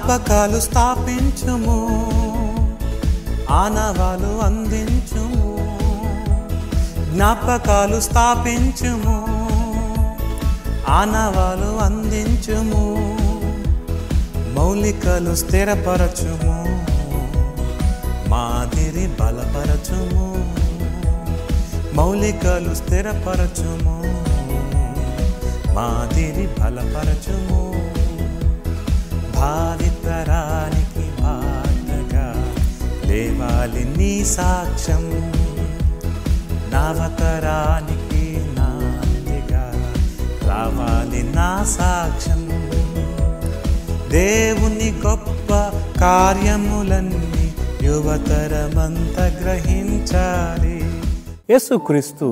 జ్ఞాపకాలు స్థాపించుము, ఆనవాలు అందించుము. జ్ఞాపకాలు స్థాపించుము, ఆనవాలు అందించుము. మౌలికలు స్థిరపరచుము, మాదిరి బలపరచుము. మౌలికలు స్థిరపరచుము, మాదిరి బలపరచుము. భావితరానికి బాటగా లేవాలి నీ సాక్ష్యం, నవతరానికి నాందిగా రావాలి నా సాక్ష్యం. దేవుని గొప్ప కార్యములన్నీ యువతరమంత గ్రహించాలి. యేసుక్రీస్తు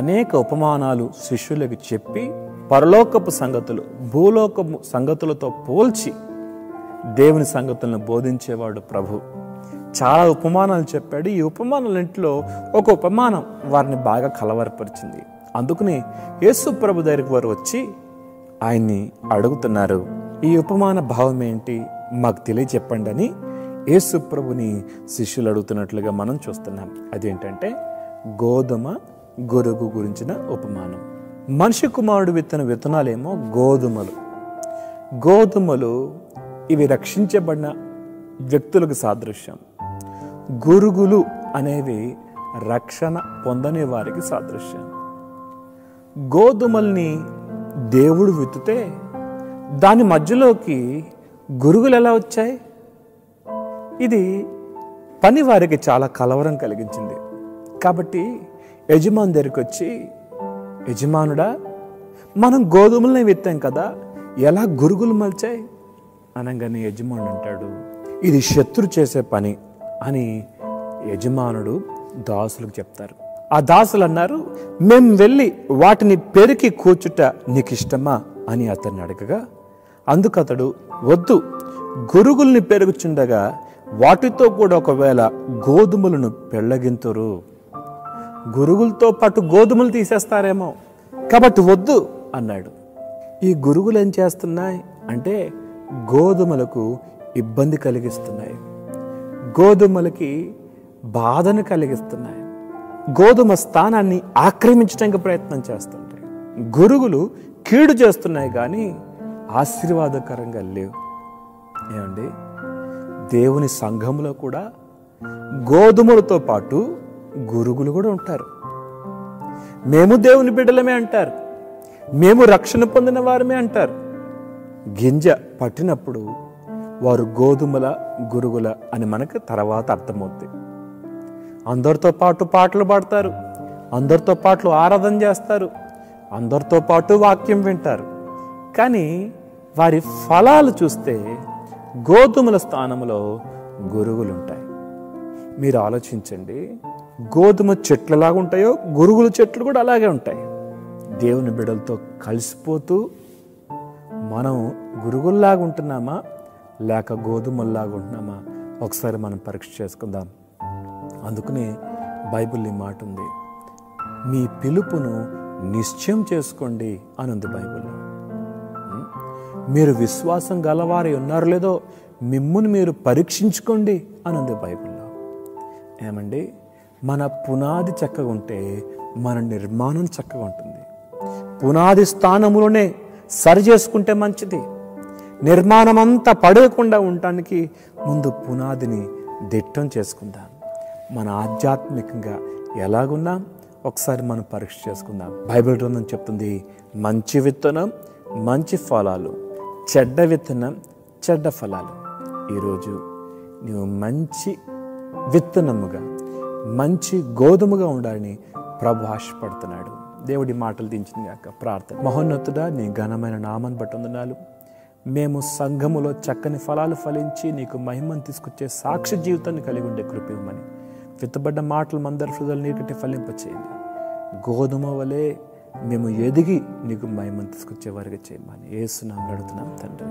అనేక ఉపమానాలు శిష్యులకు చెప్పి పరలోకపు సంగతులు భూలోకపు సంగతులతో పోల్చి దేవుని సంగతులను బోధించేవాడు ప్రభు. చాలా ఉపమానాలు చెప్పాడు. ఈ ఉపమానాలన్నింటిలో ఒక ఉపమానం వారిని బాగా కలవరపరిచింది. అందుకని యేసు ప్రభు దగ్గరికి వారు వచ్చి ఆయన్ని అడుగుతున్నారు, ఈ ఉపమాన భావం ఏంటి మాకు తెలియచెప్పండి అని యేసు ప్రభుని శిష్యులు అడుగుతున్నట్లుగా మనం చూస్తున్నాం. అదేంటంటే గోధుమ గొరుగు గురించిన ఉపమానం. మనిషి కుమారుడు విత్తన విత్తనాలేమో గోధుమలు. గోధుమలు ఇవి రక్షించబడిన వ్యక్తులకు సాదృశ్యం. గురుగులు అనేవి రక్షణ పొందని వారికి సాదృశ్యం. గోధుమల్ని దేవుడు విత్తితే దాని మధ్యలోకి గురుగులు ఎలా వచ్చాయి? ఇది పని వారికి చాలా కలవరం కలిగించింది. కాబట్టి యజమాని దగ్గరికి వచ్చి, యజమానుడా, మనం గోధుమల్ని విత్తాం కదా, ఎలా గురుగులు మలిచాయి అనగానే యజమానుడు అంటాడు, ఇది శత్రు చేసే పని అని యజమానుడు దాసులకు చెప్తారు. ఆ దాసులు అన్నారు, మేము వెళ్ళి వాటిని పెరికి కూర్చుట నీకు ఇష్టమా అని అతన్ని అడగగా, అందుకు అతడు, వద్దు, గురుగుల్ని పెరుగుచుండగా వాటితో కూడా ఒకవేళ గోధుమలను పెళ్ళగింతురు, గురుగులతో పాటు గోధుమలు తీసేస్తారేమో, కాబట్టి వద్దు అన్నాడు. ఈ గురుగులు ఏం చేస్తున్నాయి అంటే గోధుమలకు ఇబ్బంది కలిగిస్తున్నాయి, గోధుమలకి బాధను కలిగిస్తున్నాయి, గోధుమ స్థానాన్ని ఆక్రమించడానికి ప్రయత్నం చేస్తుంటాయి. గురుగులు కీడు చేస్తున్నాయి కానీ ఆశీర్వాదకరంగా లేవు. ఏమండి, దేవుని సంఘంలో కూడా గోధుమలతో పాటు గురుగులు కూడా ఉంటారు. మేము దేవుని బిడ్డలమే అంటారు, మేము రక్షణ పొందిన వారమే అంటారు. గింజ పట్టినప్పుడు వారు గోధుమల గురుగుల అని మనకు తర్వాత అర్థమవుతుంది. అందరితో పాటు పాటలు పాడతారు, అందరితో పాటు ఆరాధన చేస్తారు, అందరితో పాటు వాక్యం వింటారు. కానీ వారి ఫలాలు చూస్తే గోధుమల స్థానంలో గురుగులు ఉంటాయి. మీరు ఆలోచించండి, గోధుమ చెట్లు ఎలాగ ఉంటాయో గురుగుల చెట్లు కూడా అలాగే ఉంటాయి. దేవుని బిడ్డలతో కలిసిపోతూ మనం గురుగుల్లాగా ఉంటున్నామా లేక గోధుమల్లాగా ఉంటున్నామా ఒకసారి మనం పరీక్ష చేసుకుందాం. అందుకనే బైబిల్ ఈ మాట ఉంది, మీ పిలుపును నిశ్చయం చేసుకోండి అని ఉంది బైబిల్లో. మీరు విశ్వాసం గలవారి ఉన్నారో లేదో మిమ్మును మీరు పరీక్షించుకోండి అని ఉంది బైబిల్లో. ఏమండి, మన పునాది చక్కగా ఉంటే మన నిర్మాణం చక్కగా ఉంటుంది. పునాది స్థానంలోనే సరి చేసుకుంటే మంచిది. నిర్మాణం అంతా పడేయకుండా ఉండటానికి ముందు పునాదిని దిట్టం చేసుకుందాం. మన ఆధ్యాత్మికంగా ఎలాగున్నాం ఒకసారి మనం పరీక్ష చేసుకుందాం. బైబిల్ గ్రంథం చెప్తుంది, మంచి విత్తనం మంచి ఫలాలు, చెడ్డ విత్తనం చెడ్డ ఫలాలు. ఈరోజు నువ్వు మంచి విత్తనముగా మంచి గోధుమగా ఉండాలని ప్రభు ఆశపడుతున్నాడు. దేవుడి మాటలు దించింది కాక ప్రార్థన. మహోన్నతుడా, నీ ఘనమైన నామాన్ని బట్టి వందనాలు. మేము సంఘములో చక్కని ఫలాలు ఫలించి నీకు మహిమను తీసుకొచ్చే సాక్షి జీవితాన్ని కలిగి ఉండే కృప ఇవ్వమని, విత్తబడ్డ మాటలు మందరి హృదయాలు నీకటి ఫలింపచేయండి. గోధుమ వలె మేము ఎదిగి నీకు మహిమను తీసుకొచ్చే వారిగా చేయమని యేసు నామములో అడుగుతున్నాం తండ్రి.